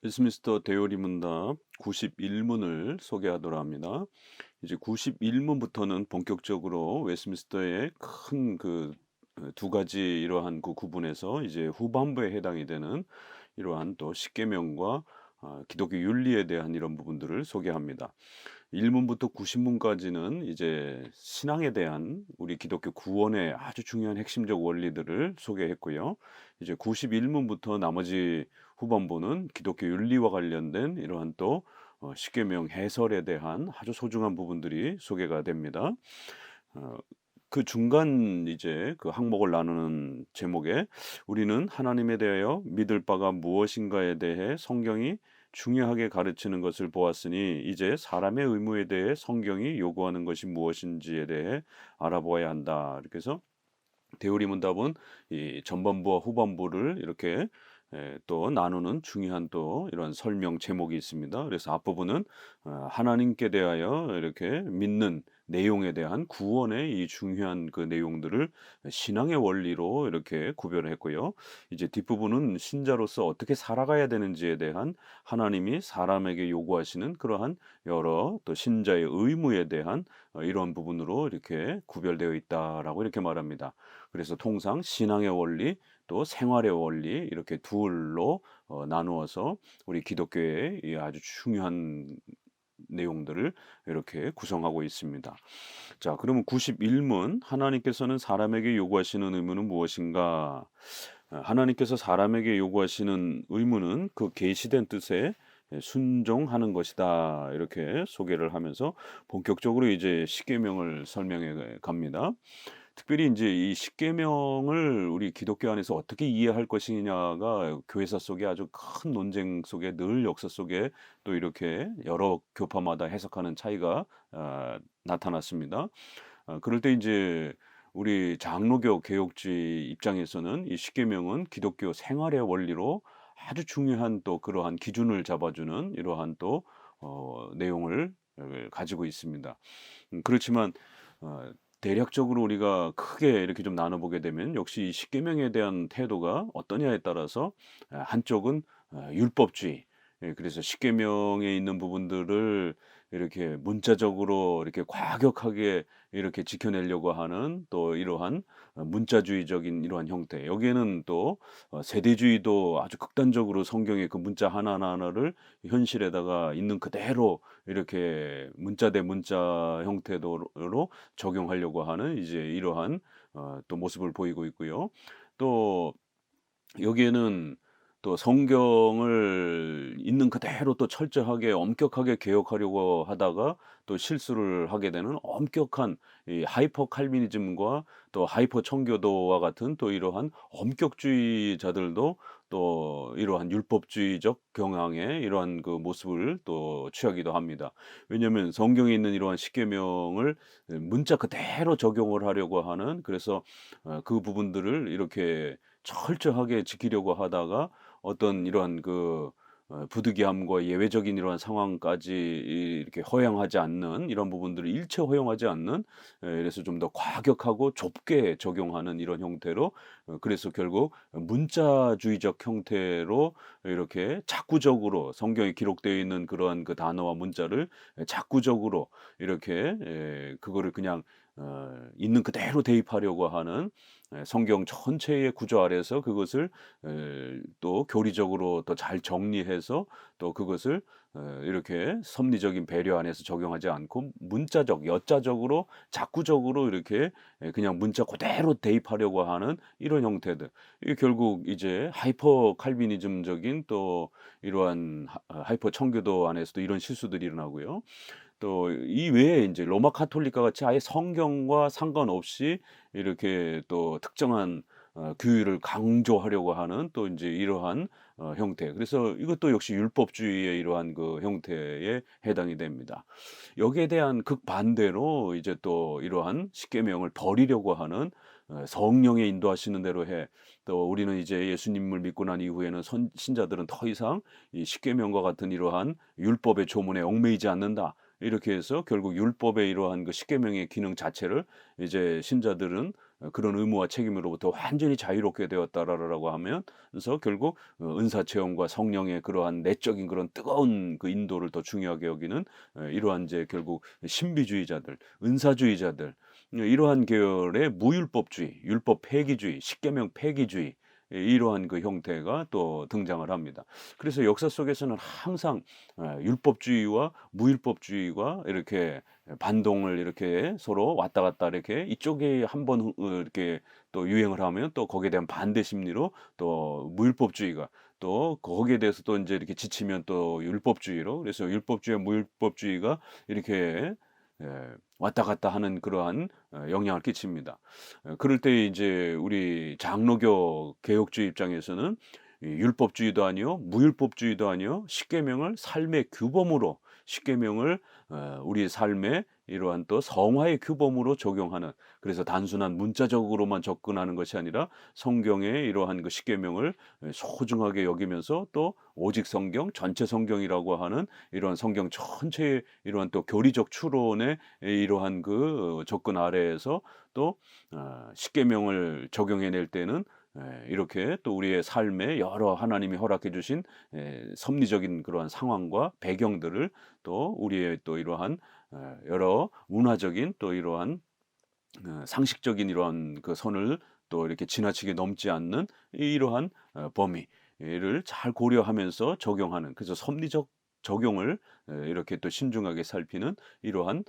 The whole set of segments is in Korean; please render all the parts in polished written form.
웨스트민스터 대요리 문답 91문을 소개하도록 합니다. 이제 91문부터는 본격적으로 웨스트민스터의 큰 두 가지 이러한 그 구분에서 이제 후반부에 해당이 되는 이러한 또 십계명과 기독교 윤리에 대한 이런 부분들을 소개합니다. 1문부터 90문까지는 이제 신앙에 대한 우리 기독교 구원의 아주 중요한 핵심적 원리들을 소개했고요. 이제 91문부터 나머지 후반부는 기독교 윤리와 관련된 이러한 또 십계명 해설에 대한 아주 소중한 부분들이 소개가 됩니다. 어 그 중간 이제 그 항목을 나누는 제목에 우리는 하나님에 대하여 믿을 바가 무엇인가에 대해 성경이 중요하게 가르치는 것을 보았으니 이제 사람의 의무에 대해 성경이 요구하는 것이 무엇인지에 대해 알아보아야 한다. 이렇게 해서 대우리 문답은 이 전반부와 후반부를 이렇게 또 나누는 중요한 또 이런 설명 제목이 있습니다. 그래서 앞부분은 하나님께 대하여 이렇게 믿는 내용에 대한 구원의 이 중요한 그 내용들을 신앙의 원리로 이렇게 구별을 했고요. 이제 뒷부분은 신자로서 어떻게 살아가야 되는지에 대한 하나님이 사람에게 요구하시는 그러한 여러 또 신자의 의무에 대한 이런 부분으로 이렇게 구별되어 있다라고 이렇게 말합니다. 그래서 통상 신앙의 원리 또 생활의 원리 이렇게 둘로 나누어서 우리 기독교의 이 아주 중요한 내용들을 이렇게 구성하고 있습니다. 자, 그러면 91문 하나님께서는 사람에게 요구하시는 의무는 무엇인가? 하나님께서 사람에게 요구하시는 의무는 그 계시된 뜻에 순종하는 것이다. 이렇게 소개를 하면서 본격적으로 이제 십계명을 설명해 갑니다. 특별히 이제 이 십계명을 우리 기독교 안에서 어떻게 이해할 것이냐가 교회사 속에 아주 큰 논쟁 속에 늘 역사 속에 또 이렇게 여러 교파마다 해석하는 차이가 나타났습니다. 그럴 때 이제 우리 장로교 개혁주의 입장에서는 이 십계명은 기독교 생활의 원리로 아주 중요한 또 그러한 기준을 잡아주는 이러한 또 내용을 가지고 있습니다. 그렇지만 어 대략적으로 우리가 크게 이렇게 좀 나눠 보게 되면 역시 이 십계명에 대한 태도가 어떠냐에 따라서 한쪽은 율법주의, 그래서 십계명에 있는 부분들을 이렇게 문자적으로 이렇게 과격하게 이렇게 지켜내려고 하는 또 이러한 문자주의적인 이러한 형태. 여기에는 또 세대주의도 아주 극단적으로 성경의 그 문자 하나하나를 현실에다가 있는 그대로 이렇게 문자 대 문자 형태로 적용하려고 하는 이제 이러한 또 모습을 보이고 있고요. 또 여기에는 또 성경을 있는 그대로 또 철저하게 엄격하게 개혁하려고 하다가 또 실수를 하게 되는 엄격한 이 하이퍼 칼비니즘과 또 하이퍼 청교도와 같은 또 이러한 엄격주의자들도 또 이러한 율법주의적 경향의 이러한 그 모습을 또 취하기도 합니다. 왜냐하면 성경에 있는 이러한 십계명을 문자 그대로 적용을 하려고 하는, 그래서 그 부분들을 이렇게 철저하게 지키려고 하다가 어떤 이러한 부득이함과 예외적인 이러한 상황까지 이렇게 허용하지 않는 이런 부분들을 일체 허용하지 않는, 그래서 좀 더 과격하고 좁게 적용하는 이런 형태로, 그래서 결국 문자주의적 형태로 이렇게 자꾸적으로 성경에 기록되어 있는 그러한 그 단어와 문자를 자꾸적으로 이렇게 그거를 그냥 있는 그대로 대입하려고 하는, 성경 전체의 구조 아래에서 그것을 또 교리적으로 또 잘 정리해서 또 그것을 이렇게 섭리적인 배려 안에서 적용하지 않고 문자적, 여자적으로 자꾸적으로 이렇게 그냥 문자 그대로 대입하려고 하는 이런 형태들. 이게 결국 이제 하이퍼 칼비니즘적인 또 이러한 하이퍼 청교도 안에서도 이런 실수들이 일어나고요. 또 이외에 인제 로마 가톨릭과 같이 아예 성경과 상관없이 이렇게 또 특정한 규율을 강조하려고 하는 또 인제 이러한 형태. 그래서 이것도 역시 율법주의의 이러한 그 형태에 해당이 됩니다. 여기에 대한 극반대로 이제 또 이러한 십계명을 버리려고 하는, 성령의 인도하시는 대로 해. 또 우리는 이제 예수님을 믿고 난 이후에는 신자들은 더 이상 이 십계명과 같은 이러한 율법의 조문에 얽매이지 않는다. 이렇게 해서 결국 율법의 이러한 그 십계명의 기능 자체를 이제 신자들은 그런 의무와 책임으로부터 완전히 자유롭게 되었다라고 하면서 결국 은사 체험과 성령의 그러한 내적인 그런 뜨거운 그 인도를 더 중요하게 여기는 이러한 이제 결국 신비주의자들, 은사주의자들, 이러한 계열의 무율법주의, 율법 폐기주의, 십계명 폐기주의, 이러한 그 형태가 또 등장을 합니다. 그래서 역사 속에서는 항상 율법주의와 무율법주의가 이렇게 반동을 이렇게 서로 왔다 갔다 이렇게 이쪽이 한번 이렇게 또 유행을 하면 또 거기에 대한 반대 심리로 또 무율법주의가 또 거기에 대해서 또 인제 이렇게 지치면 또 율법주의로, 그래서 율법주의와 무율법주의가 이렇게 예 왔다 갔다 하는 그러한 영향을 끼칩니다. 그럴 때 이제 우리 장로교 개혁주의 입장에서는 이 율법주의도 아니요 무율법주의도 아니요 십계명을 삶의 규범으로, 십계명을 우리 삶의 이러한 또 성화의 규범으로 적용하는, 그래서 단순한 문자적으로만 접근하는 것이 아니라 성경의 이러한 그 십계명을 소중하게 여기면서 또 오직 성경, 전체 성경이라고 하는 이러한 성경 전체의 이러한 또 교리적 추론의 이러한 그 접근 아래에서 또 십계명을 적용해 낼 때는 이렇게 또 우리의 삶에 여러 하나님이 허락해 주신 섭리적인 그러한 상황과 배경들을 또 우리의 또 이러한 여러 문화적인 또 이러한 상식적인 이러한 그 선을 또 이렇게 지나치게 넘지 않는 이러한 범위를 잘 고려하면서 적용하는, 그래서 섭리적 적용을 이렇게 또 신중하게 살피는 이러한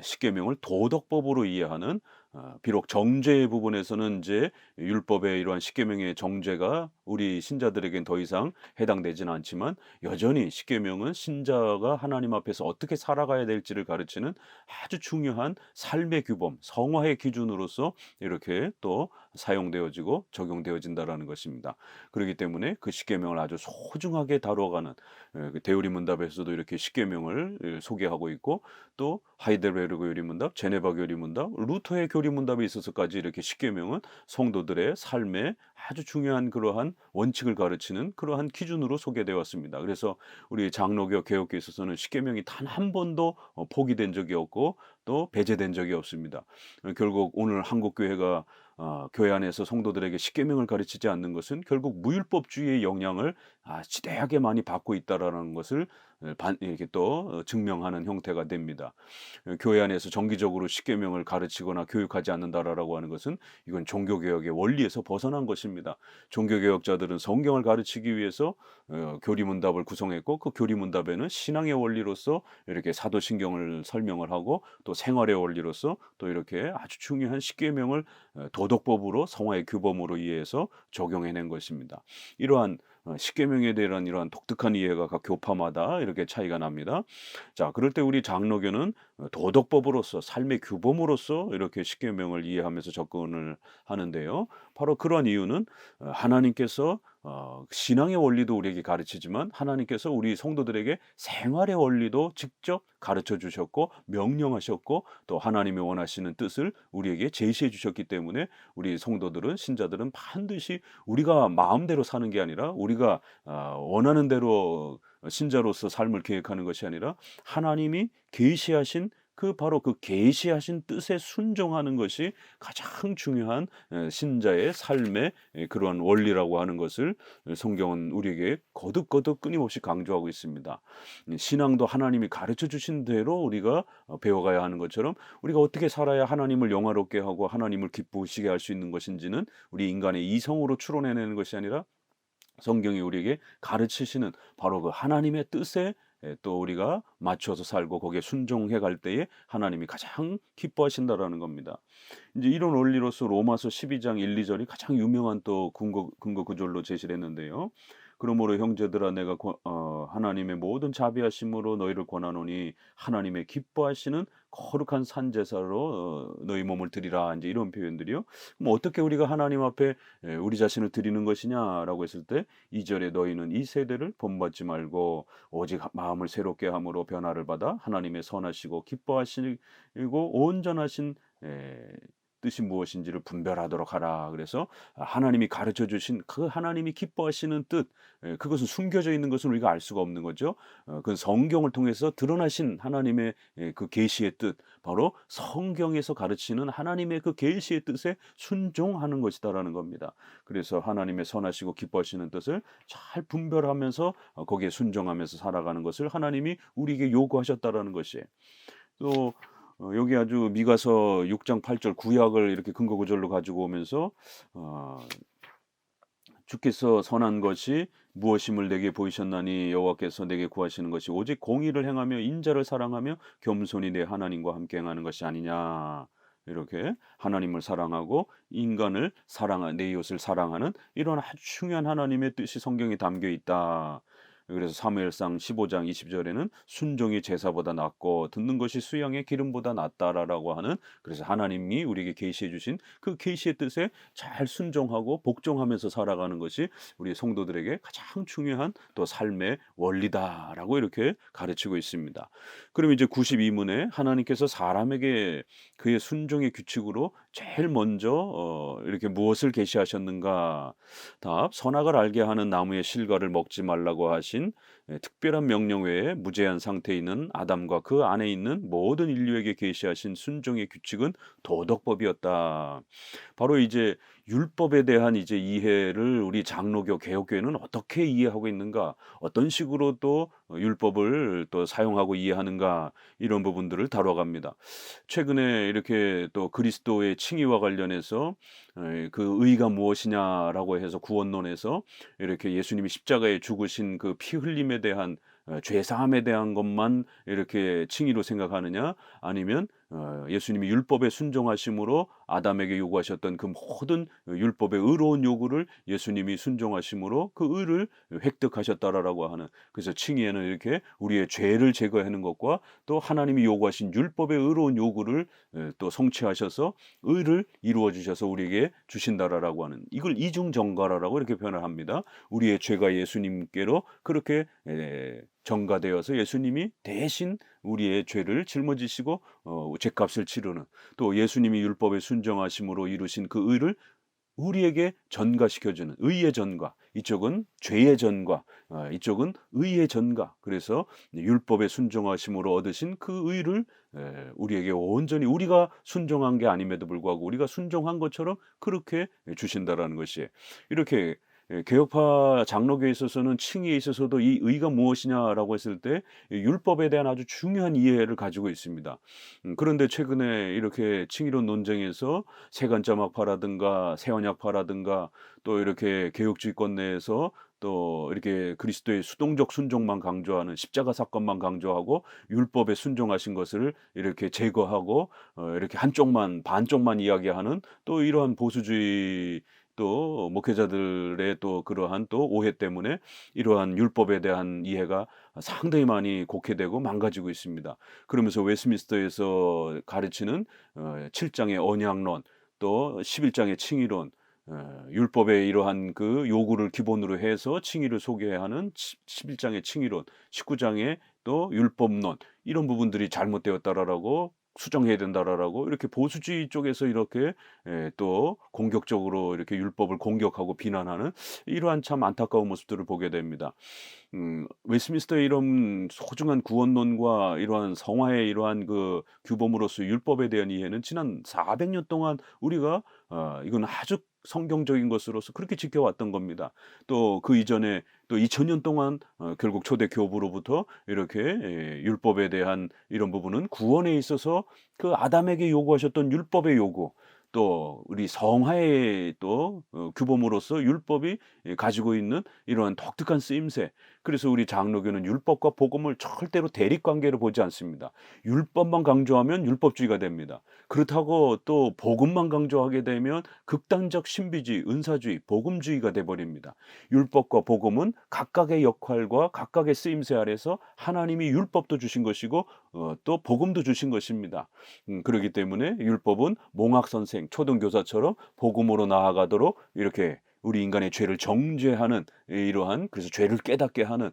십계명을 도덕법으로 이해하는, 비록 정죄의 부분에서는 인제 율법의 이러한 십계명의 정죄가 우리 신자들에겐 더 이상 해당되지는 않지만 여전히 십계명은 신자가 하나님 앞에서 어떻게 살아가야 될지를 가르치는 아주 중요한 삶의 규범, 성화의 기준으로서 이렇게 또 사용되어지고 적용되어진다라는 것입니다. 그렇기 때문에 그 십계명을 아주 소중하게 다뤄가는 그 대우리 문답에서도 이렇게 십계명을 소개하고 있고, 또 하이델베르그 교리문답, 제네바 교리문답, 루터의 교리문답에 있어서까지 이렇게 십계명은 성도들의 삶에 아주 중요한 그러한 원칙을 가르치는 그러한 기준으로 소개되어 왔습니다. 그래서 우리 장로교 개혁교에 있어서는 십계명이 단 한 번도 포기된 적이 없고 또 배제된 적이 없습니다. 결국 오늘 한국 교회가 교회 안에서 성도들에게 십계명을 가르치지 않는 것은 결국 무율법주의의 영향을 지대하게 많이 받고 있다라는 것을 이렇게 또 증명하는 형태가 됩니다. 교회 안에서 정기적으로 십계명을 가르치거나 교육하지 않는다라고 하는 것은 이건 종교개혁의 원리에서 벗어난 것입니다. 종교개혁자들은 성경을 가르치기 위해서 교리문답을 구성했고, 그 교리문답에는 신앙의 원리로서 이렇게 사도신경을 설명을 하고 또 생활의 원리로서 또 이렇게 아주 중요한 십계명을 도덕법으로 성화의 규범으로 이해해서 적용해낸 것입니다. 이러한 십계명에 대한 이러한 독특한 이해가 각 교파마다 이렇게 차이가 납니다. 자, 그럴 때 우리 장로교는 도덕법으로서 삶의 규범으로서 이렇게 십계명을 이해하면서 접근을 하는데요. 바로 그런 이유는 하나님께서 신앙의 원리도 우리에게 가르치지만 하나님께서 우리 성도들에게 생활의 원리도 직접 가르쳐 주셨고 명령하셨고 또 하나님이 원하시는 뜻을 우리에게 제시해 주셨기 때문에 우리 성도들은, 신자들은 반드시 우리가 마음대로 사는 게 아니라 우리가 원하는 대로 신자로서 삶을 계획하는 것이 아니라 하나님이 계시하신 그 바로 그 계시하신 뜻에 순종하는 것이 가장 중요한 신자의 삶의 그러한 원리라고 하는 것을 성경은 우리에게 거듭거듭 끊임없이 강조하고 있습니다. 신앙도 하나님이 가르쳐 주신 대로 우리가 배워가야 하는 것처럼 우리가 어떻게 살아야 하나님을 영화롭게 하고 하나님을 기쁘시게 할 수 있는 것인지는 우리 인간의 이성으로 추론해내는 것이 아니라 성경이 우리에게 가르치시는 바로 그 하나님의 뜻에 또 우리가 맞춰서 살고 거기에 순종해 갈 때에 하나님이 가장 기뻐하신다라는 겁니다. 이제 이런 원리로서 로마서 12장 1, 2절이 가장 유명한 또 근거 구절로 제시를 했는데요. 그러므로 형제들아 내가 하나님의 모든 자비하심으로 너희를 권하노니 하나님의 기뻐하시는 거룩한 산 제사로 너희 몸을 드리라, 이제 이런 표현들이요. 그럼 어떻게 우리가 하나님 앞에 우리 자신을 드리는 것이냐라고 했을 때 2절에 너희는 이 세대를 본받지 말고 오직 마음을 새롭게 함으로 변화를 받아 하나님의 선하시고 기뻐하시고 온전하신 뜻이 무엇인지를 분별하도록 하라. 그래서 하나님이 가르쳐 주신 그 하나님이 기뻐하시는 뜻, 그것은 숨겨져 있는 것은 우리가 알 수가 없는 거죠. 그 성경을 통해서 드러나신 하나님의 그 계시의 뜻, 바로 성경에서 가르치는 하나님의 그 계시의 뜻에 순종하는 것이다라는 겁니다. 그래서 하나님의 선하시고 기뻐하시는 뜻을 잘 분별하면서 거기에 순종하면서 살아가는 것을 하나님이 우리에게 요구하셨다라는 것이에요. 또 여기 아주 미가서 6장 8절 구약을 이렇게 근거 구절로 가지고 오면서 주께서 선한 것이 무엇임을 내게 보이셨나니 여호와께서 내게 구하시는 것이 오직 공의를 행하며 인자를 사랑하며 겸손히 내 하나님과 함께 행하는 것이 아니냐. 이렇게 하나님을 사랑하고 인간을 사랑하는, 내 이웃을 사랑하는 이런 아주 중요한 하나님의 뜻이 성경에 담겨 있다. 그래서 사무엘상 15장 20절에는 순종이 제사보다 낫고 듣는 것이 수양의 기름보다 낫다라고 하는, 그래서 하나님이 우리에게 계시해 주신 그 계시의 뜻에 잘 순종하고 복종하면서 살아가는 것이 우리 성도들에게 가장 중요한 또 삶의 원리다라고 이렇게 가르치고 있습니다. 그럼 이제 92문에 하나님께서 사람에게 그의 순종의 규칙으로 제일 먼저 이렇게 무엇을 계시하셨는가? 답, 선악을 알게 하는 나무의 실과를 먹지 말라고 하신 특별한 명령 외에 무제한 상태에 있는 아담과 그 안에 있는 모든 인류에게 계시하신 순종의 규칙은 도덕법이었다. 바로 이제 율법에 대한 이제 이해를 우리 장로교 개혁교회는 어떻게 이해하고 있는가, 어떤 식으로 또 율법을 또 사용하고 이해하는가, 이런 부분들을 다뤄갑니다. 최근에 이렇게 또 그리스도의 칭의와 관련해서 그 의가 무엇이냐라고 해서 구원론에서 이렇게 예수님이 십자가에 죽으신 그 피 흘림에 대한 죄 사함에 대한 것만 이렇게 칭의로 생각하느냐, 아니면 예수님이 율법에 순종하심으로 아담에게 요구하셨던 그 모든 율법의 의로운 요구를 예수님이 순종하심으로 그 의를 획득하셨다라고 하는, 그래서 칭의에는 이렇게 우리의 죄를 제거하는 것과 또 하나님이 요구하신 율법의 의로운 요구를 또 성취하셔서 의를 이루어 주셔서 우리에게 주신다라고 하는, 이걸 이중정가라라고 이렇게 표현을 합니다. 우리의 죄가 예수님께로 그렇게 전가되어서 예수님이 대신 우리의 죄를 짊어지시고 죄값을 치르는, 또 예수님이 율법에 순종하심으로 이루신 그 의를 우리에게 전가시켜주는 의의 전가, 이쪽은 죄의 전가, 이쪽은 의의 전가. 그래서 율법에 순종하심으로 얻으신 그 의를 우리에게 온전히, 우리가 순종한 게 아님에도 불구하고 우리가 순종한 것처럼 그렇게 주신다라는 것이, 이렇게 개혁파 장로교에 있어서는 칭의에 있어서도 이 의가 무엇이냐라고 했을 때 율법에 대한 아주 중요한 이해를 가지고 있습니다. 그런데 최근에 이렇게 칭의론 논쟁에서 세간자막파라든가 새언약파라든가 또 이렇게 개혁주의권 내에서 또 이렇게 그리스도의 수동적 순종만 강조하는, 십자가 사건만 강조하고 율법에 순종하신 것을 이렇게 제거하고 이렇게 한쪽만, 반쪽만 이야기하는 또 이러한 보수주의 또 목회자들의 또 그러한 또 오해 때문에 이러한 율법에 대한 이해가 상당히 많이 곡해되고 망가지고 있습니다. 그러면서 웨스민스터에서 가르치는 7장의 언약론, 또 11장의 칭의론, 율법의 이러한 그 요구를 기본으로 해서 칭의를 소개하는 11장의 칭의론, 19장의 또 율법론, 이런 부분들이 잘못되었다라고 수정해야 된다라고 이렇게 보수주의 쪽에서 이렇게 또 공격적으로 이렇게 율법을 공격하고 비난하는 이러한 참 안타까운 모습들을 보게 됩니다. 웨스민스터의 이런 소중한 구원론과 이러한 성화의 이러한 그 규범으로서 율법에 대한 이해는 지난 400년 동안 우리가 이건 아주 성경적인 것으로서 그렇게 지켜왔던 겁니다. 또 그 이전에 또 2000년 동안 결국 초대 교부로부터 이렇게 율법에 대한 이런 부분은 구원에 있어서 그 아담에게 요구하셨던 율법의 요구, 또 우리 성화의 또 규범으로서 율법이 가지고 있는 이러한 독특한 쓰임새. 그래서 우리 장로교는 율법과 복음을 절대로 대립관계로 보지 않습니다. 율법만 강조하면 율법주의가 됩니다. 그렇다고 또 복음만 강조하게 되면 극단적 신비주의, 은사주의, 복음주의가 돼버립니다. 율법과 복음은 각각의 역할과 각각의 쓰임새 아래서 하나님이 율법도 주신 것이고 또 복음도 주신 것입니다. 그렇기 때문에 율법은 몽학선생, 초등교사처럼 복음으로 나아가도록 이렇게 우리 인간의 죄를 정죄하는 이러한, 그래서 죄를 깨닫게 하는,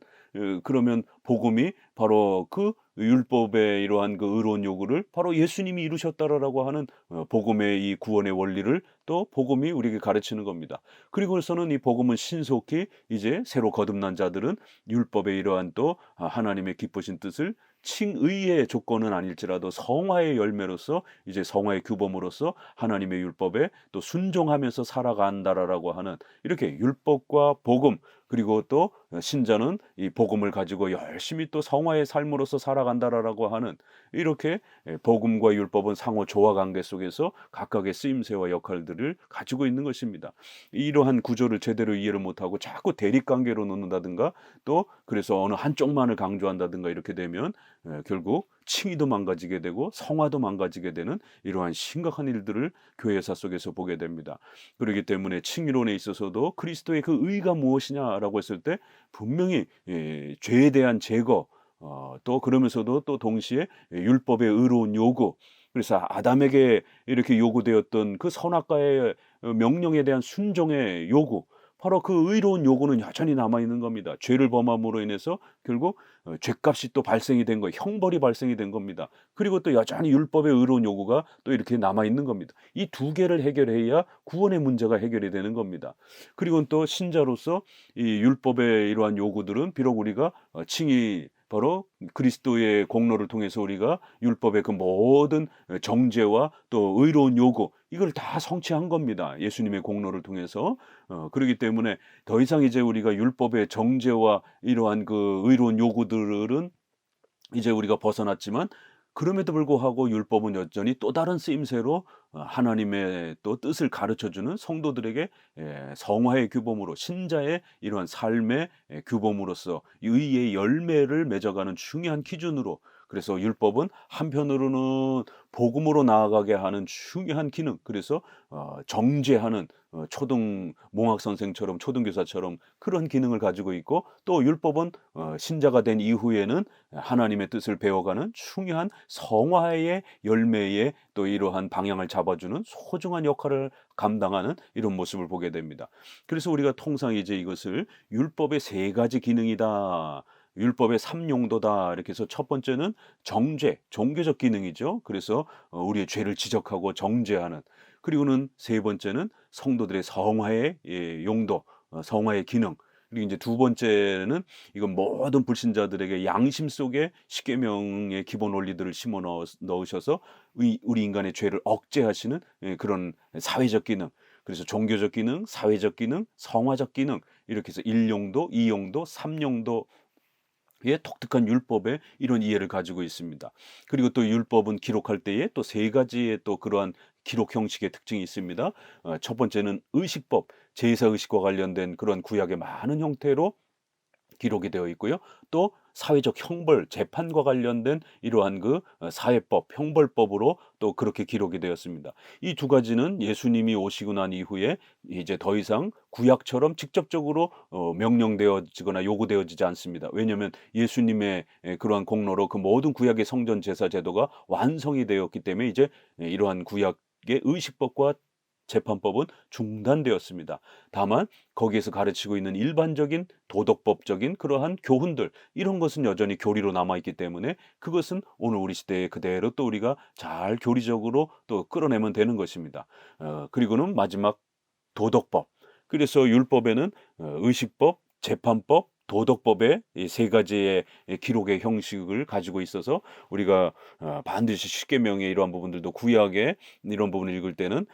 그러면 복음이 바로 그 율법의 이러한 그 의로운 요구를 바로 예수님이 이루셨다라고 하는 복음의 이 구원의 원리를 또 복음이 우리에게 가르치는 겁니다. 그리고서는 이 복음은 신속히 이제 새로 거듭난 자들은 율법의 이러한 또 하나님의 기쁘신 뜻을 칭의의 조건은 아닐지라도 성화의 열매로서 이제 성화의 규범으로서 하나님의 율법에 또 순종하면서 살아간다라고 하는 이렇게 율법과 복음 그리고 또 신자는 이 복음을 가지고 열심히 또 성화의 삶으로서 살아간다라고 하는 이렇게 복음과 율법은 상호 조화 관계 속에서 각각의 쓰임새와 역할들을 가지고 있는 것입니다. 이러한 구조를 제대로 이해를 못하고 자꾸 대립 관계로 놓는다든가 또 그래서 어느 한쪽만을 강조한다든가 이렇게 되면 결국 칭의도 망가지게 되고 성화도 망가지게 되는 이러한 심각한 일들을 교회사 속에서 보게 됩니다. 그렇기 때문에 칭의론에 있어서도 그리스도의 그 의가 무엇이냐라고 했을 때 분명히 죄에 대한 제거 또 그러면서도 또 동시에 율법의 의로운 요구 그래서 아담에게 이렇게 요구되었던 그 선악과의 명령에 대한 순종의 요구 바로 그 의로운 요구는 여전히 남아있는 겁니다. 죄를 범함으로 인해서 결국 죄값이 또 발생이 된 거예요. 형벌이 발생이 된 겁니다. 그리고 또 여전히 율법의 의로운 요구가 또 이렇게 남아있는 겁니다. 이 두 개를 해결해야 구원의 문제가 해결이 되는 겁니다. 그리고 또 신자로서 이 율법의 이러한 요구들은 비록 우리가 칭의 바로 그리스도의 공로를 통해서 우리가 율법의 그 모든 정죄와 또 의로운 요구 이걸 다 성취한 겁니다. 예수님의 공로를 통해서 그렇기 때문에 더 이상 이제 우리가 율법의 정죄와 이러한 그 의로운 요구들은 이제 우리가 벗어났지만 그럼에도 불구하고 율법은 여전히 또 다른 쓰임새로 하나님의 또 뜻을 가르쳐주는 성도들에게 성화의 규범으로 신자의 이러한 삶의 규범으로서 의의 열매를 맺어가는 중요한 기준으로 그래서 율법은 한편으로는 복음으로 나아가게 하는 중요한 기능 그래서 정죄하는 초등 몽학 선생처럼 초등교사처럼 그런 기능을 가지고 있고 또 율법은 신자가 된 이후에는 하나님의 뜻을 배워가는 중요한 성화의 열매의 또 이러한 방향을 잡아주는 소중한 역할을 감당하는 이런 모습을 보게 됩니다. 그래서 우리가 통상 이제 이것을 율법의 세 가지 기능이다. 율법의 3용도다. 이렇게 해서 첫 번째는 정죄, 종교적 기능이죠. 그래서 우리의 죄를 지적하고 정죄하는 그리고는 세 번째는 성도들의 성화의 용도, 성화의 기능. 그리고 이제 두 번째는 이건 모든 불신자들에게 양심 속에 십계명의 기본 원리들을 심어 넣으셔서 우리 인간의 죄를 억제하시는 그런 사회적 기능. 그래서 종교적 기능, 사회적 기능, 성화적 기능 이렇게 해서 1용도, 2용도, 3용도 의 독특한 율법의 이런 이해를 가지고 있습니다. 그리고 또 율법은 기록할 때에 또 세 가지의 또 그러한 기록 형식의 특징이 있습니다. 첫 번째는 의식법, 제사 의식과 관련된 그런 구약의 많은 형태로 기록이 되어 있고요. 또 사회적 형벌, 재판과 관련된 이러한 그 사회법, 형벌법으로 또 그렇게 기록이 되었습니다. 이 두 가지는 예수님이 오시고 난 이후에 이제 더 이상 구약처럼 직접적으로 명령되어지거나 요구되어지지 않습니다. 왜냐하면 예수님의 그러한 공로로 그 모든 구약의 성전 제사 제도가 완성이 되었기 때문에 이제 이러한 구약의 의식법과 재판법은 중단되었습니다. 다만 거기에서 가르치고 있는 일반적인 도덕법적인 그러한 교훈들 이런 것은 여전히 교리로 남아있기 때문에 그것은 오늘 우리 시대에 그대로 또 우리가 잘 교리적으로 또 끌어내면 되는 것입니다. 그리고는 마지막 도덕법. 그래서 율법에는 의식법, 재판법, 도덕법의 이 세 가지의 기록의 형식을 가지고 있어서 우리가 반드시 십계명의 이러한 부분들도 구약의 이런 부분을 읽을 때는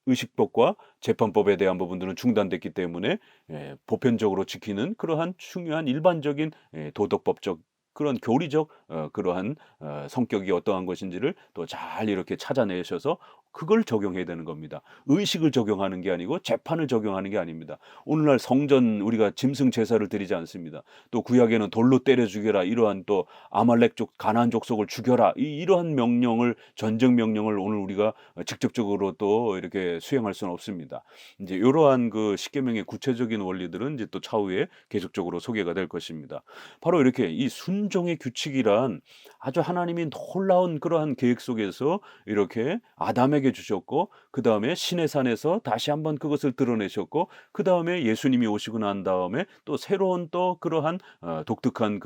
의식법과 재판법에 대한 부분들은 중단됐기 때문에 보편적으로 지키는 그러한 중요한 일반적인 도덕법적 그런 교리적 그러한 성격이 어떠한 것인지를 또 잘 이렇게 찾아내셔서 그걸 적용해야 되는 겁니다. 의식을 적용하는 게 아니고 재판을 적용하는 게 아닙니다. 오늘날 성전 우리가 짐승 제사를 드리지 않습니다. 또 구약에는 돌로 때려 죽여라 이러한 또 아말렉족 가나안 족속을 죽여라 이러한 명령을 전쟁 명령을 오늘 우리가 직접적으로 또 이렇게 수행할 수는 없습니다. 이제 이러한 그 십계명의 구체적인 원리들은 이제 또 차후에 계속적으로 소개가 될 것입니다. 바로 이렇게 이 순종의 규칙이란 아주 하나님이 놀라운 그러한 계획 속에서 이렇게 아담에게 아담에게 주셨고 그다음에 신의 산에서 다시 한번 그것을 드러내셨고 그다음에 예수님이 오시고 난 다음에 또 새로운 또 그러한 독특한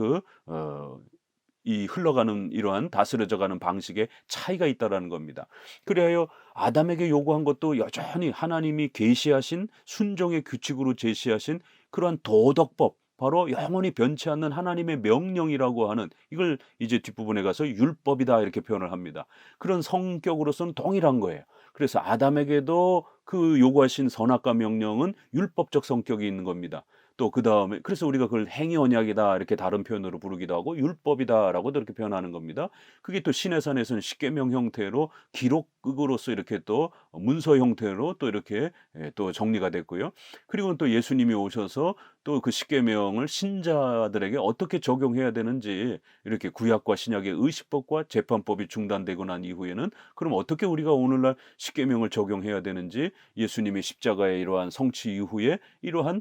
이 흘러가는 이러한 다스려져가는 방식에 차이가 있다라는 겁니다. 그리하여 아담에게 요구한 것도 여전히 하나님이 계시하신 순종의 규칙으로 제시하신 그러한 도덕법, 바로 영원히 변치 않는 하나님의 명령이라고 하는, 이걸 이제 뒷부분에 가서 율법이다 이렇게 표현을 합니다. 그런 성격으로서는 동일한 거예요. 그래서 아담에게도 그 요구하신 선악과 명령은 율법적 성격이 있는 겁니다. 또 그다음에 그래서 우리가 그걸 행위 언약이다 이렇게 다른 표현으로 부르기도 하고 율법이다라고도 이렇게 표현하는 겁니다. 그게 또 신의 산에서는 십계명 형태로 기록으로서 이렇게 또 문서 형태로 또 이렇게 또 정리가 됐고요. 그리고 또 예수님이 오셔서 또 그 십계명을 신자들에게 어떻게 적용해야 되는지, 이렇게 구약과 신약의 의식법과 재판법이 중단되고 난 이후에는 그럼 어떻게 우리가 오늘날 십계명을 적용해야 되는지, 예수님의 십자가의 이러한 성취 이후에 이러한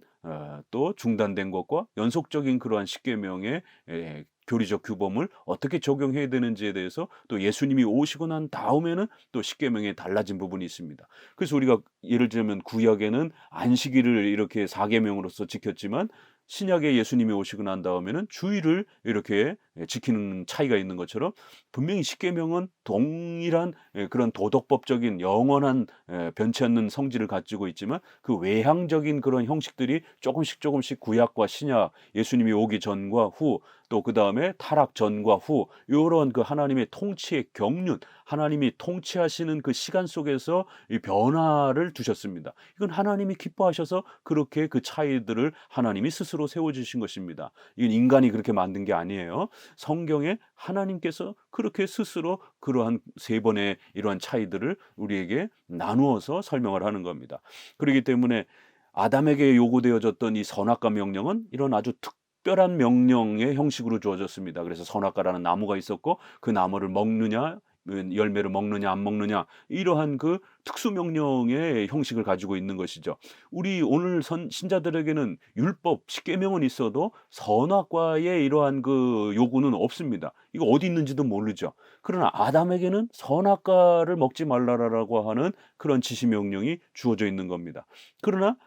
또 중단된 것과 연속적인 그러한 십계명의 교리적 규범을 어떻게 적용해야 되는지에 대해서 또 예수님이 오시고 난 다음에는 또 십계명에 달라진 부분이 있습니다. 그래서 우리가 예를 들면 구약에는 안식일을 이렇게 사계명으로서 지켰지만 신약에 예수님이 오시고 난 다음에는 주일을 이렇게 지키는 차이가 있는 것처럼, 분명히 십계명은 동일한 그런 도덕법적인 영원한 변치 않는 성질을 가지고 있지만 그 외향적인 그런 형식들이 조금씩 구약과 신약, 예수님이 오기 전과 후, 또 그다음에 타락 전과 후, 요런 그 하나님의 통치의 경륜, 하나님이 통치하시는 그 시간 속에서 이 변화를 두셨습니다. 이건 하나님이 기뻐하셔서 그렇게 그 차이들을 하나님이 스스로 세워 주신 것입니다. 이건 인간이 그렇게 만든 게 아니에요. 성경에 하나님께서 그렇게 스스로 그러한 세 번의 이러한 차이들을 우리에게 나누어서 설명을 하는 겁니다. 그렇기 때문에 아담에게 요구되어졌던 이 선악과 명령은 이런 아주 특별한 명령의 형식으로 주어졌습니다. 그래서 선악과라는 나무가 있었고 그 나무를 먹느냐, 열매를 먹느냐 안 먹느냐, 이러한 그 특수 명령의 형식을 가지고 있는 것이죠. 우리 오늘 신자들에게는 율법 십계명은 있어도 선악과의 이러한 그 요구는 없습니다. 이거 어디 있는지도 모르죠. 그러나 아담에게는 선악과를 먹지 말라라고 하는 그런 지시 명령이 주어져 있는 겁니다. 그러나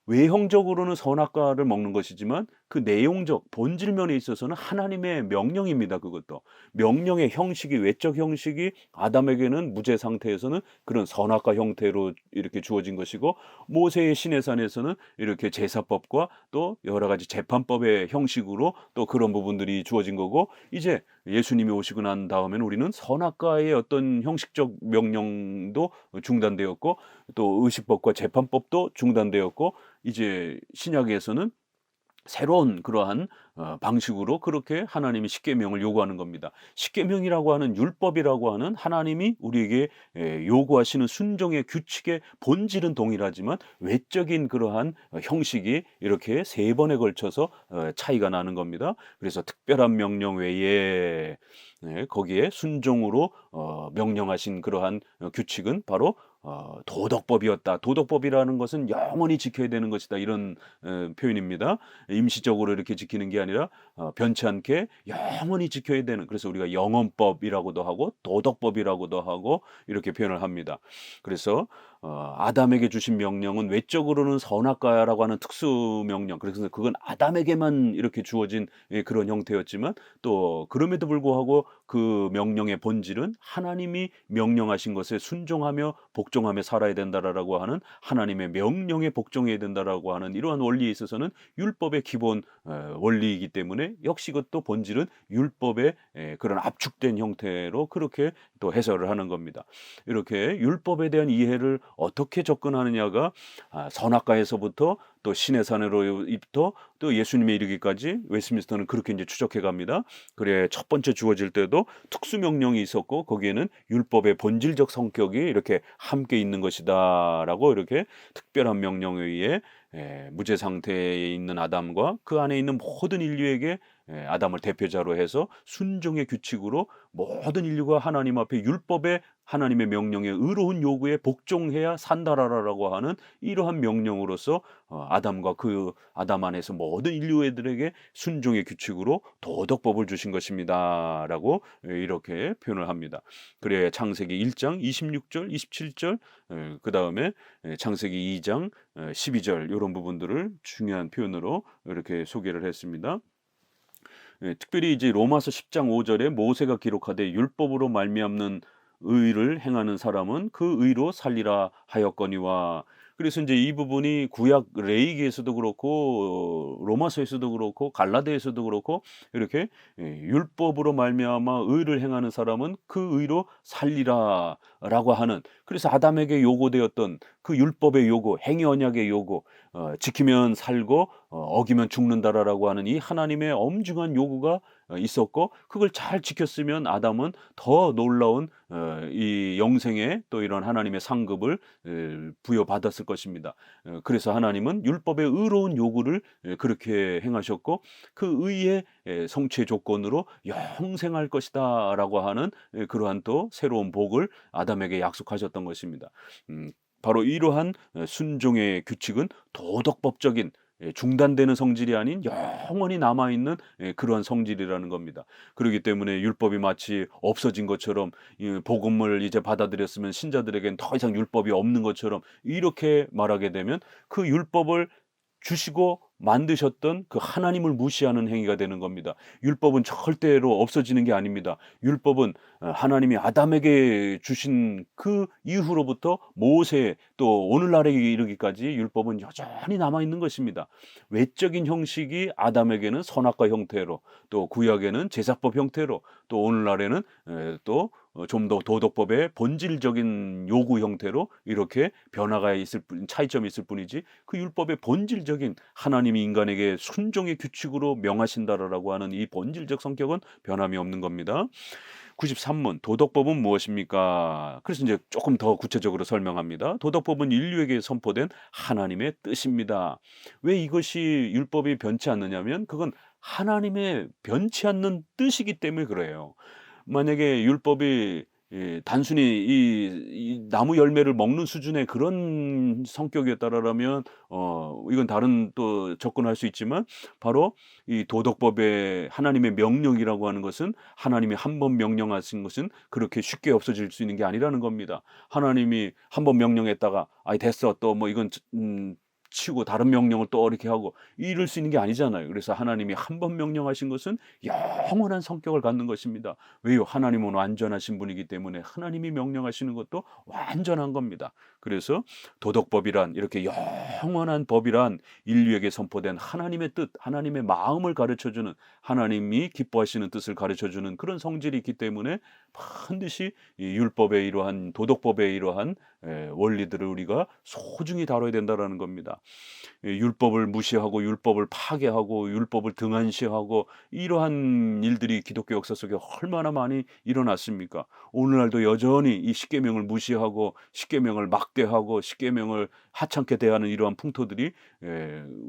외형적으로는 선악과를 먹는 것이지만 그 내용적 본질 면에 있어서는 하나님의 명령입니다. 그것도 명령의 형식이, 외적 형식이 아담에게는 무죄 상태에서는 그런 선악과 형태로 이렇게 주어진 것이고, 모세의 시내산에서는 이렇게 제사법과 또 여러 가지 재판법의 형식으로 또 그런 부분들이 주어진 거고, 이제 예수님이 오시고 난 다음에는 우리는 선악과의 어떤 형식적 명령도 중단되었고 또 의식법과 재판법도 중단되었고, 이제 신약에서는 새로운 그러한 방식으로 그렇게 하나님이 십계명을 요구하는 겁니다. 십계명이라고 하는, 율법이라고 하는 하나님이 우리에게 요구하시는 순종의 규칙의 본질은 동일하지만 외적인 그러한 형식이 이렇게 세 번에 걸쳐서 차이가 나는 겁니다. 그래서 특별한 명령 외에 거기에 순종으로 명령하신 그러한 규칙은 바로 도덕법이었다. 도덕법이라는 것은 영원히 지켜야 되는 것이다. 이런 표현입니다. 임시적으로 이렇게 지키는 게 아니라 변치 않게 영원히 지켜야 되는, 그래서 우리가 영언법이라고도 하고 도덕법이라고도 하고 이렇게 표현을 합니다. 그래서 아담에게 주신 명령은 외적으로는 선악과라고 하는 특수 명령, 그래서 그건 아담에게만 이렇게 주어진 그런 형태였지만, 또 그럼에도 불구하고 그 명령의 본질은 하나님이 명령하신 것에 순종하며 복종하며 살아야 된다라고 하는, 하나님의 명령에 복종해야 된다라고 하는 이러한 원리에 있어서는 율법의 기본 원리이기 때문에 역시 그것도 본질은 율법의 그런 압축된 형태로 그렇게 또 해설을 하는 겁니다. 이렇게 율법에 대한 이해를 어떻게 접근하느냐가 선악과에서부터 또 신의 산으로부터 또 예수님에 이르기까지 웨스트민스터는 그렇게 이제 추적해 갑니다. 그래 첫 번째 주어질 때도 특수 명령이 있었고 거기에는 율법의 본질적 성격이 이렇게 함께 있는 것이다라고, 이렇게 특별한 명령에 의해 무죄 상태에 있는 아담과 그 안에 있는 모든 인류에게 아담을 대표자로 해서 순종의 규칙으로 모든 인류가 하나님 앞에 율법의 하나님의 명령에 의로운 요구에 복종해야 산다라라고 하는 이러한 명령으로서 아담과 그 아담 안에서 모든 인류애들에게 순종의 규칙으로 도덕법을 주신 것입니다라고 이렇게 표현을 합니다. 그래 창세기 1장 26절, 27절, 그다음에 창세기 2장 12절 이런 부분들을 중요한 표현으로 이렇게 소개를 했습니다. 특별히 이제 로마서 10장 5절에 모세가 기록하되 율법으로 말미암는 의를 행하는 사람은 그 의로 살리라 하였거니와. 그래서 이제 이 부분이 구약 레위기에서도 그렇고 로마서에서도 그렇고 갈라디아에서도 그렇고 이렇게 율법으로 말미암아 의를 행하는 사람은 그 의로 살리라라고 하는, 그래서 아담에게 요구되었던 그 율법의 요구, 행위 언약의 요구, 지키면 살고 어기면 죽는다라고 하는 이 하나님의 엄중한 요구가 있었고, 그걸 잘 지켰으면 아담은 더 놀라운 이 영생의 또 이런 하나님의 상급을 부여받았을 것입니다. 그래서 하나님은 율법의 의로운 요구를 그렇게 행하셨고, 그 의의 성취 조건으로 영생할 것이다라고 하는 그러한 또 새로운 복을 아담에게 약속하셨던 것입니다. 바로 이러한 순종의 규칙은 도덕법적인 중단되는 성질이 아닌 영원히 남아있는 그러한 성질이라는 겁니다. 그렇기 때문에 율법이 마치 없어진 것처럼, 복음을 이제 받아들였으면 신자들에겐 더 이상 율법이 없는 것처럼 이렇게 말하게 되면 그 율법을 주시고 만드셨던 그 하나님을 무시하는 행위가 되는 겁니다. 율법은 절대로 없어지는 게 아닙니다. 율법은 하나님이 아담에게 주신 그 이후로부터 모세 또 오늘날에 이르기까지 율법은 여전히 남아있는 것입니다. 외적인 형식이 아담에게는 선악과 형태로, 또 구약에는 제사법 형태로, 또 오늘날에는 또 좀 더 도덕법의 본질적인 요구 형태로 이렇게 변화가 있을 뿐, 차이점이 있을 뿐이지 그 율법의 본질적인 하나님이 인간에게 순종의 규칙으로 명하신다라고 하는 이 본질적 성격은 변함이 없는 겁니다. 93문 도덕법은 무엇입니까? 그래서 이제 조금 더 구체적으로 설명합니다. 도덕법은 인류에게 선포된 하나님의 뜻입니다. 왜 이것이 율법이 변치 않느냐면 그건 하나님의 변치 않는 뜻이기 때문에 그래요. 만약에 율법이 단순히 이 나무 열매를 먹는 수준의 그런 성격이었다라면 이건 다른 또 접근할 수 있지만, 바로 이 도덕법의 하나님의 명령이라고 하는 것은, 하나님이 한 번 명령하신 것은 그렇게 쉽게 없어질 수 있는 게 아니라는 겁니다. 하나님이 한 번 명령했다가 아이 됐어 또 뭐 이건 치고 다른 명령을 또 이렇게 하고 이럴 수 있는 게 아니잖아요. 그래서 하나님이 한 번 명령하신 것은 영원한 성격을 갖는 것입니다. 왜요? 하나님은 완전하신 분이기 때문에 하나님이 명령하시는 것도 완전한 겁니다. 그래서 도덕법이란, 이렇게 영원한 법이란 인류에게 선포된 하나님의 뜻, 하나님의 마음을 가르쳐주는, 하나님이 기뻐하시는 뜻을 가르쳐주는 그런 성질이 있기 때문에 반드시 이 율법의 이러한, 도덕법의 이러한 원리들을 우리가 소중히 다뤄야 된다는 겁니다. 율법을 무시하고 율법을 파괴하고 율법을 등한시하고 이러한 일들이 기독교 역사 속에 얼마나 많이 일어났습니까? 오늘날도 여전히 이 십계명을 무시하고 십계명을 막대하고 십계명을 하찮게 대하는 이러한 풍토들이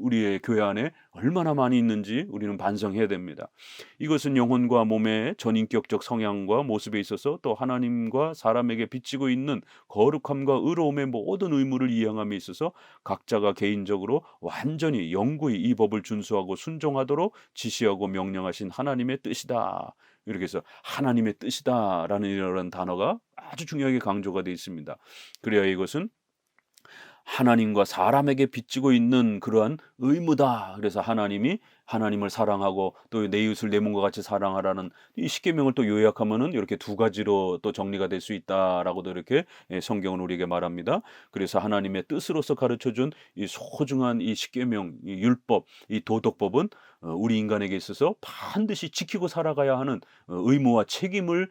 우리의 교회 안에 얼마나 많이 있는지 우리는 반성해야 됩니다. 이것은 영혼과 몸의 전인격적 성향과 모습에 있어서 또 하나님과 사람에게 비치고 있는 거룩함과 의로움의 모든 의무를 이행함에 있어서 각자가 개인적으로 완전히 영구히 이 법을 준수하고 순종하도록 지시하고 명령하신 하나님의 뜻이다. 이렇게 해서 하나님의 뜻이다라는 이런 단어가 아주 중요하게 강조가 되어 있습니다. 그래야 이것은 하나님과 사람에게 비치고 있는 그러한 의무다. 그래서 하나님이 하나님을 사랑하고 또 내 이웃을 내 몸과 같이 사랑하라는 이 십계명을 또 요약하면은 이렇게 두 가지로 또 정리가 될 수 있다라고도 이렇게 성경은 우리에게 말합니다. 그래서 하나님의 뜻으로서 가르쳐준 이 소중한 이 십계명, 이 율법, 이 도덕법은 우리 인간에게 있어서 반드시 지키고 살아가야 하는 의무와 책임을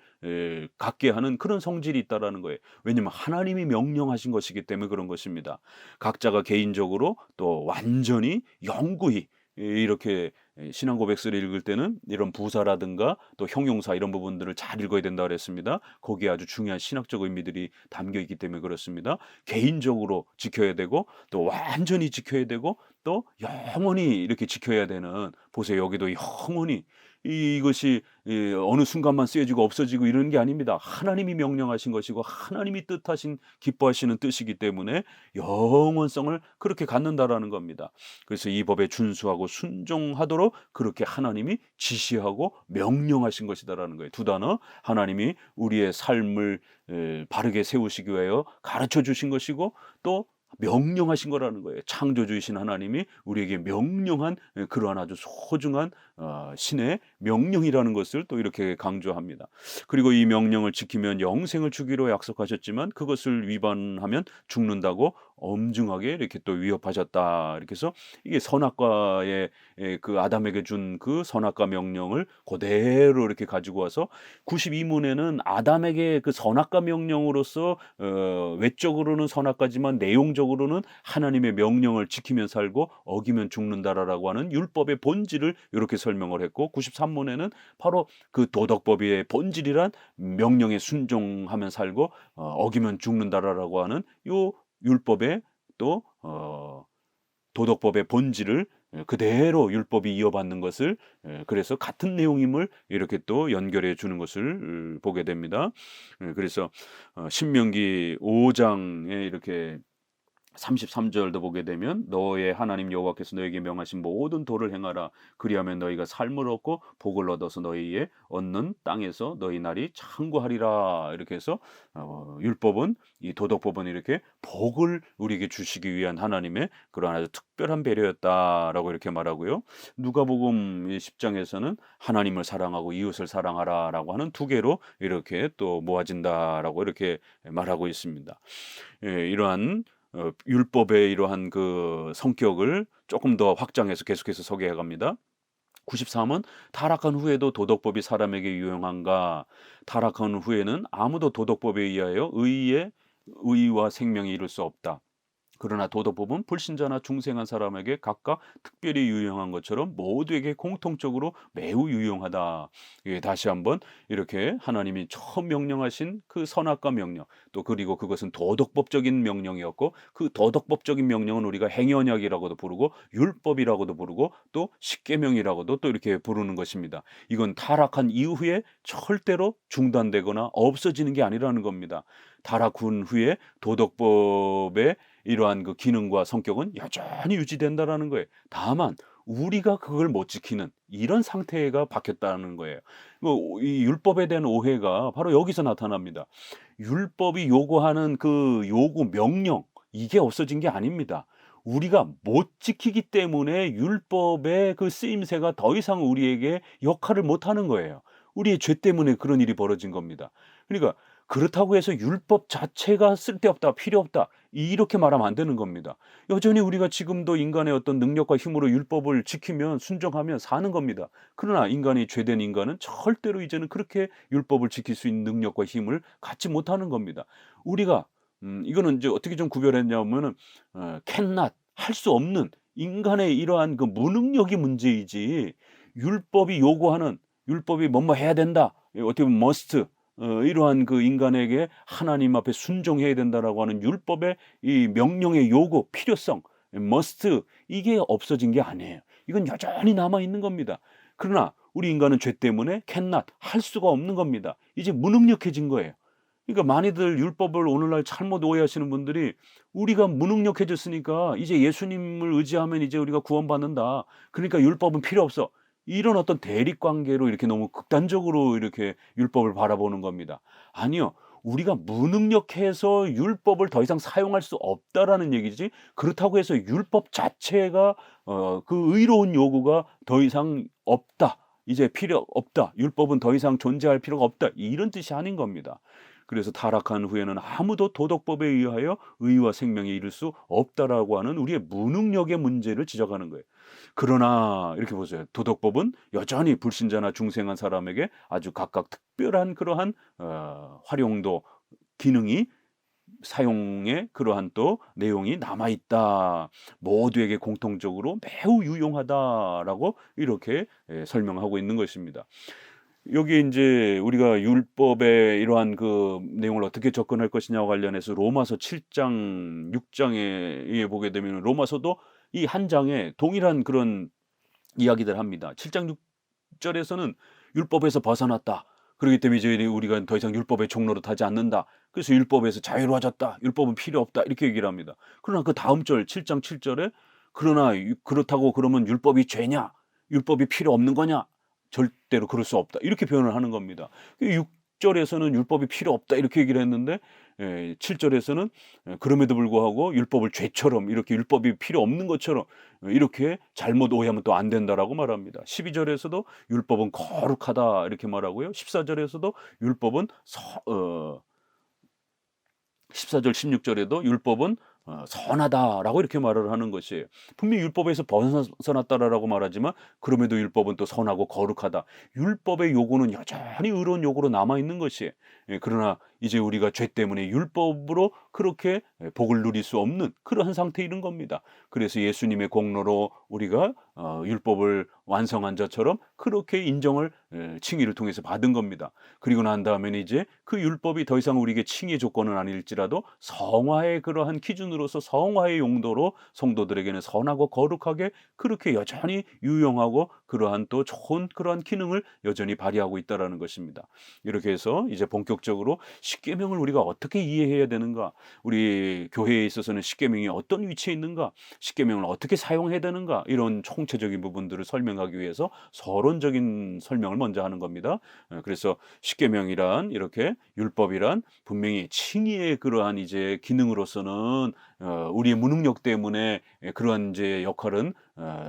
갖게 하는 그런 성질이 있다라는 거예요. 왜냐하면 하나님이 명령하신 것이기 때문에 그런 것입니다. 각자가 개인적으로 또 완전히 영구히 이렇게 신앙 고백서를 읽을 때는 이런 부사라든가 또 형용사 이런 부분들을 잘 읽어야 된다 그랬습니다. 거기에 아주 중요한 신학적 의미들이 담겨 있기 때문에 그렇습니다. 개인적으로 지켜야 되고 또 완전히 지켜야 되고 또 영원히 이렇게 지켜야 되는, 보세요. 여기도 영원히 이것이 어느 순간만 쓰여지고 없어지고 이러는 게 아닙니다. 하나님이 명령하신 것이고 하나님이 뜻하신 기뻐하시는 뜻이기 때문에 영원성을 그렇게 갖는다라는 겁니다. 그래서 이 법에 준수하고 순종하도록 그렇게 하나님이 지시하고 명령하신 것이다라는 거예요. 두 단어, 하나님이 우리의 삶을 바르게 세우시기 위하여 가르쳐 주신 것이고 또 명령하신 거라는 거예요. 창조주이신 하나님이 우리에게 명령한 그러한 아주 소중한 신의 명령이라는 것을 또 이렇게 강조합니다. 그리고 이 명령을 지키면 영생을 주기로 약속하셨지만 그것을 위반하면 죽는다고 엄중하게 이렇게 또 위협하셨다. 이렇게 해서 이게 선악과의 그 아담에게 준 그 선악과 명령을 그대로 이렇게 가지고 와서 92문에는 아담에게 그 선악과 명령으로서 외적으로는 선악과지만 내용적으로는 하나님의 명령을 지키면 살고 어기면 죽는다라고 하는 율법의 본질을 이렇게 설명을 했고, 93문에는 바로 그 도덕법의 본질이란 명령에 순종하면 살고 어기면 죽는다라고 하는 요 율법의 또 도덕법의 본질을 그대로 율법이 이어받는 것을, 그래서 같은 내용임을 이렇게 또 연결해 주는 것을 보게 됩니다. 그래서 신명기 5장에 이렇게 33절도 보게 되면 너의 하나님 여호와께서 너에게 명하신 모든 도를 행하라. 그리하면 너희가 삶을 얻고 복을 얻어서 너희의 얻는 땅에서 너희 날이 창구하리라. 이렇게 해서 율법은, 이 도덕법은 이렇게 복을 우리에게 주시기 위한 하나님의 그런 아주 특별한 배려였다라고 이렇게 말하고요. 누가복음 10장에서는 하나님을 사랑하고 이웃을 사랑하라라고 하는 두 개로 이렇게 또 모아진다라고 이렇게 말하고 있습니다. 이러한 율법의 이러한 그 성격을 조금 더 확장해서 계속해서 소개해 갑니다. 93은 타락한 후에도 도덕법이 사람에게 유용한가? 타락한 후에는 아무도 도덕법에 의하여 의와 생명에 이를 수 없다. 그러나 도덕법은 불신자나 중생한 사람에게 각각 특별히 유용한 것처럼 모두에게 공통적으로 매우 유용하다. 다시 한번 이렇게 하나님이 처음 명령하신 그 선악과 명령, 또 그리고 그것은 도덕법적인 명령이었고 그 도덕법적인 명령은 우리가 행위언약이라고도 부르고 율법이라고도 부르고 또 십계명이라고도 또 이렇게 부르는 것입니다. 이건 타락한 이후에 절대로 중단되거나 없어지는 게 아니라는 겁니다. 타락한 후에 도덕법의 이러한 그 기능과 성격은 여전히 유지된다라는 거예요. 다만 우리가 그걸 못 지키는 이런 상태가 바뀌었다는 거예요. 이 율법에 대한 오해가 바로 여기서 나타납니다. 율법이 요구하는 그 요구 명령, 이게 없어진 게 아닙니다. 우리가 못 지키기 때문에 율법의 그 쓰임새가 더 이상 우리에게 역할을 못 하는 거예요. 우리의 죄 때문에 그런 일이 벌어진 겁니다. 그러니까 그렇다고 해서 율법 자체가 쓸데없다, 필요 없다, 이렇게 말하면 안 되는 겁니다. 여전히 우리가 지금도 인간의 어떤 능력과 힘으로 율법을 지키면, 순종하면 사는 겁니다. 그러나 인간이, 죄된 인간은 절대로 이제는 그렇게 율법을 지킬 수 있는 능력과 힘을 갖지 못하는 겁니다. 우리가 이거는 이제 어떻게 좀 구별했냐면은 cannot, 할 수 없는 인간의 이러한 그 무능력이 문제이지, 율법이 요구하는, 율법이 뭐뭐 해야 된다, 어떻게 보면 must, 이러한 그 인간에게 하나님 앞에 순종해야 된다라고 하는 율법의 이 명령의 요구, 필요성, must, 이게 없어진 게 아니에요. 이건 여전히 남아 있는 겁니다. 그러나 우리 인간은 죄 때문에 cannot, 할 수가 없는 겁니다. 이제 무능력해진 거예요. 그러니까 많이들 율법을 오늘날 잘못 오해하시는 분들이, 우리가 무능력해졌으니까 이제 예수님을 의지하면 이제 우리가 구원받는다, 그러니까 율법은 필요 없어, 이런 어떤 대립 관계로 이렇게 너무 극단적으로 이렇게 율법을 바라보는 겁니다. 아니요. 우리가 무능력해서 율법을 더 이상 사용할 수 없다라는 얘기지, 그렇다고 해서 율법 자체가 그 의로운 요구가 더 이상 없다, 이제 필요 없다, 율법은 더 이상 존재할 필요가 없다, 이런 뜻이 아닌 겁니다. 그래서 타락한 후에는 아무도 도덕법에 의하여 의와 생명에 이를 수 없다라고 하는 우리의 무능력의 문제를 지적하는 거예요. 그러나 이렇게 보세요. 도덕법은 여전히 불신자나 중생한 사람에게 아주 각각 특별한 그러한 활용도, 기능이 사용의 그러한 또 내용이 남아 있다. 모두에게 공통적으로 매우 유용하다라고 이렇게 설명하고 있는 것입니다. 여기 인제 우리가 율법의 이러한 그 내용을 어떻게 접근할 것이냐와 관련해서 로마서 7장 6 장에 보게 되면은 로마서도 이 한 장에 동일한 그런 이야기들 합니다. 7장 6 절에서는 "율법에서 벗어났다. 그러기 때문에 이제 우리가 더 이상 율법의 종로로 타지 않는다. 그래서 율법에서 자유로워졌다. 율법은 필요 없다." 이렇게 얘기를 합니다. 그러나 그다음 절 7장 7 절에 "그러나 그렇다고 그러면 율법이 죄냐? 율법이 필요 없는 거냐? 절대로 그럴 수 없다." 이렇게 표현을 하는 겁니다. 6 절에서는 "율법이 필요 없다." 이렇게 얘기를 했는데 7 절에서는 그럼에도 불구하고 율법을 죄처럼 이렇게 율법이 필요 없는 것처럼 이렇게 잘못 오해하면 또 안 된다라고 말합니다. 12 절에서도 "율법은 거룩하다." 이렇게 말하고요. 14 절에서도 율법은 14절 16절에도 "율법은 선하다."라고 이렇게 말을 하는 것이에요. 분명히 율법에서 벗어났다라고 말하지만 그럼에도 율법은 또 선하고 거룩하다. 율법의 요구는 여전히 의로운 요구로 남아 있는 것이에요. 그러나 이제 우리가 죄 때문에 율법으로 그렇게 복을 누릴 수 없는 그러한 상태에 이른 겁니다. 그래서 예수님의 공로로 우리가 율법을 완성한 자처럼 그렇게 인정을 칭의를 통해서 받은 겁니다. 그리고 난 다음에는 이제 그 율법이 더 이상 우리에게 칭의 조건은 아닐지라도 성화의 그러한 기준으로서 성화의 용도로 성도들에게는 선하고 거룩하게 그렇게 여전히 유용하고 그러한 또 좋은 그러한 기능을 여전히 발휘하고 있다라는 것입니다. 이렇게 해서 이제 본격적으로 십계명을 우리가 어떻게 이해해야 되는가? 우리 교회에 있어서는 십계명이 어떤 위치에 있는가? 십계명을 어떻게 사용해야 되는가? 이런 총체적인 부분들을 설명하기 위해서 서론적인 설명을 먼저 하는 겁니다. 그래서 십계명이란 이렇게 율법이란 분명히 칭의의 그러한 이제 기능으로서는 우리의 무능력 때문에 그러한 이제 역할은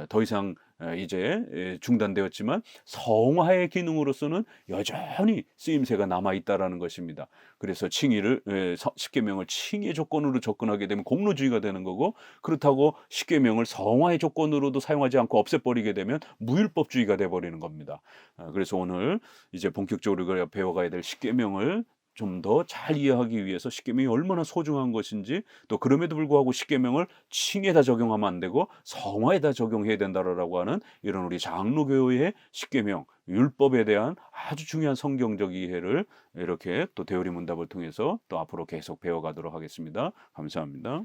더 이상 이제 중단되었지만 성화의 기능으로서는 여전히 쓰임새가 남아 있다라는 것입니다. 그래서 칭의를 십계명을 칭의의 조건으로 접근하게 되면 공로주의가 되는 거고 그렇다고 십계명을 성화의 조건으로도 사용하지 않고 없애버리게 되면 무율법주의가 돼 버리는 겁니다. 그래서 오늘 이제 본격적으로 우리가 배워가야 될 십계명을 좀 더 잘 이해하기 위해서 십계명이 얼마나 소중한 것인지 또 그럼에도 불구하고 십계명을 칭에다 적용하면 안 되고 성화에다 적용해야 된다라고 하는 이런 우리 장로교회의 십계명 율법에 대한 아주 중요한 성경적 이해를 이렇게 또 대우리 문답을 통해서 또 앞으로 계속 배워가도록 하겠습니다. 감사합니다.